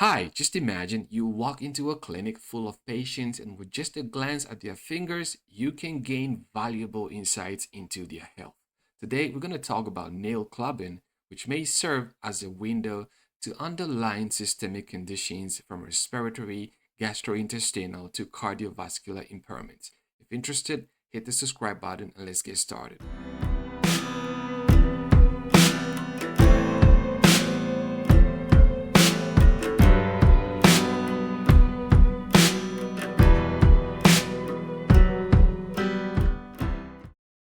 Hi, just imagine you walk into a clinic full of patients, and with just a glance at their fingers, you can gain valuable insights into their health. Today, we're going to talk about nail clubbing, which may serve as a window to underlying systemic conditions from respiratory, gastrointestinal to cardiovascular impairments. If interested, hit the subscribe button and let's get started.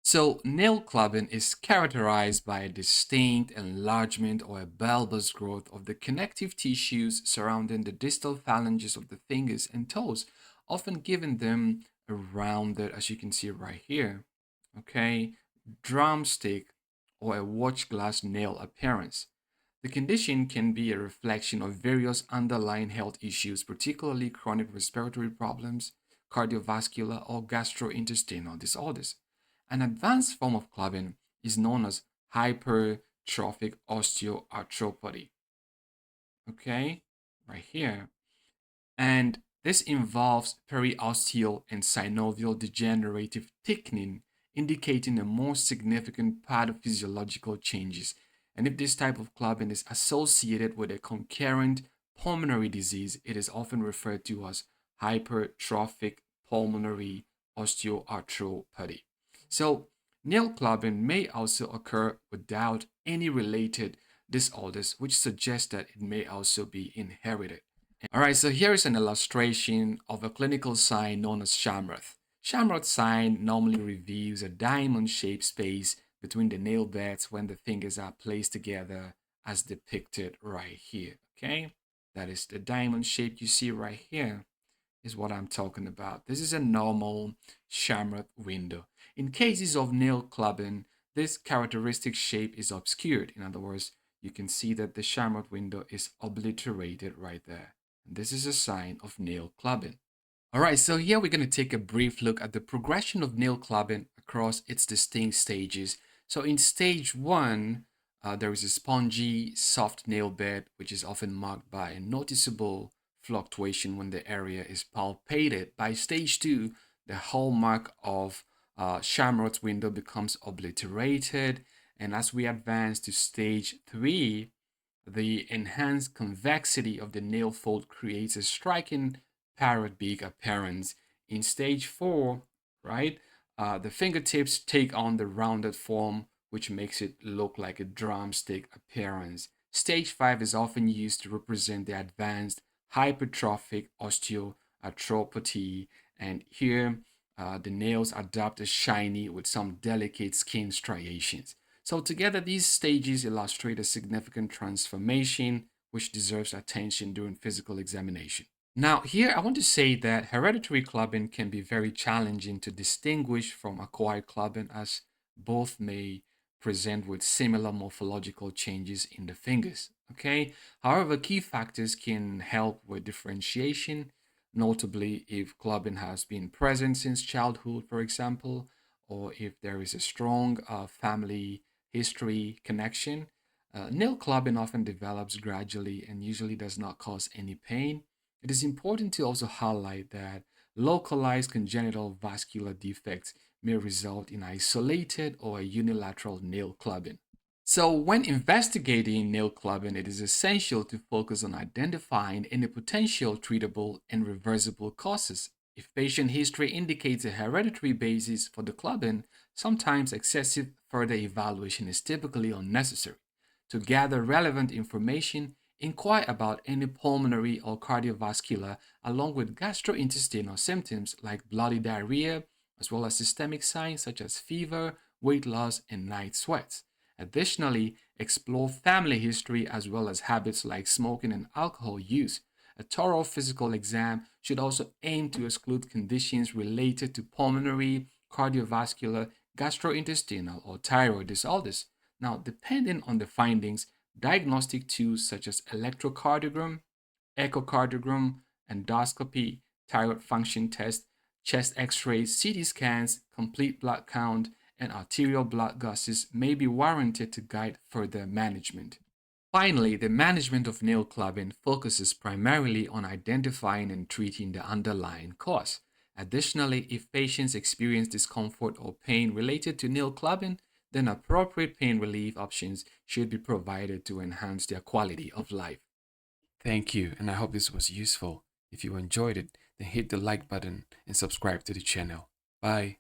So, nail clubbing is characterized by a distinct enlargement or a bulbous growth of the connective tissues surrounding the distal phalanges of the fingers and toes, often giving them a rounded, as you can see right here, okay, drumstick or a watch glass nail appearance. The condition can be a reflection of various underlying health issues, particularly chronic respiratory problems, cardiovascular, or gastrointestinal disorders. An advanced form of clubbing is known as hypertrophic osteoarthropathy. Okay, right here. And this involves periosteal and synovial degenerative thickening, indicating a more significant pathophysiological changes. And if this type of clubbing is associated with a concurrent pulmonary disease, it is often referred to as hypertrophic pulmonary osteoarthropathy. So, nail clubbing may also occur without any related disorders, which suggests that it may also be inherited. All right, so here is an illustration of a clinical sign known as Shamroth. Shamroth sign normally reveals a diamond-shaped space between the nail beds when the fingers are placed together as depicted right here, okay? That is the diamond shape you see right here is what I'm talking about. This is a normal Shamroth window. In cases of nail clubbing, this characteristic shape is obscured. In other words, you can see that the Shamroth window is obliterated right there. And this is a sign of nail clubbing. All right, so here we're going to take a brief look at the progression of nail clubbing across its distinct stages. So in stage one, there is a spongy, soft nail bed, which is often marked by a noticeable fluctuation when the area is palpated. By stage two, the hallmark of Shamroth's window becomes obliterated. And as we advance to stage three, the enhanced convexity of the nail fold creates a striking parrot beak appearance. In stage four, right, the fingertips take on the rounded form, which makes it look like a drumstick appearance. Stage five is often used to represent the advanced hypertrophic osteoarthropathy, and here the nails adopt a shiny with some delicate skin striations. So together, these stages illustrate a significant transformation which deserves attention during physical examination. Now, here I want to say that hereditary clubbing can be very challenging to distinguish from acquired clubbing, as both may present with similar morphological changes in the fingers. Okay, however, key factors can help with differentiation, notably if clubbing has been present since childhood, for example, or if there is a strong family history connection. Nail clubbing often develops gradually and usually does not cause any pain. It is important to also highlight that localized congenital vascular defects may result in isolated or a unilateral nail clubbing. So, when investigating nail clubbing, it is essential to focus on identifying any potential treatable and reversible causes. If patient history indicates a hereditary basis for the clubbing, sometimes excessive further evaluation is typically unnecessary. To gather relevant information, inquire about any pulmonary or cardiovascular, along with gastrointestinal symptoms like bloody diarrhea, as well as systemic signs such as fever, weight loss, and night sweats. Additionally, explore family history as well as habits like smoking and alcohol use. A thorough physical exam should also aim to exclude conditions related to pulmonary, cardiovascular, gastrointestinal, or thyroid disorders. Now, depending on the findings, diagnostic tools such as electrocardiogram, echocardiogram, endoscopy, thyroid function test, chest x-rays, CT scans, complete blood count, and arterial blood gases may be warranted to guide further management. Finally, the management of nail clubbing focuses primarily on identifying and treating the underlying cause. Additionally, if patients experience discomfort or pain related to nail clubbing, then appropriate pain relief options should be provided to enhance their quality of life. Thank you, and I hope this was useful. If you enjoyed it, then hit the like button and subscribe to the channel. Bye.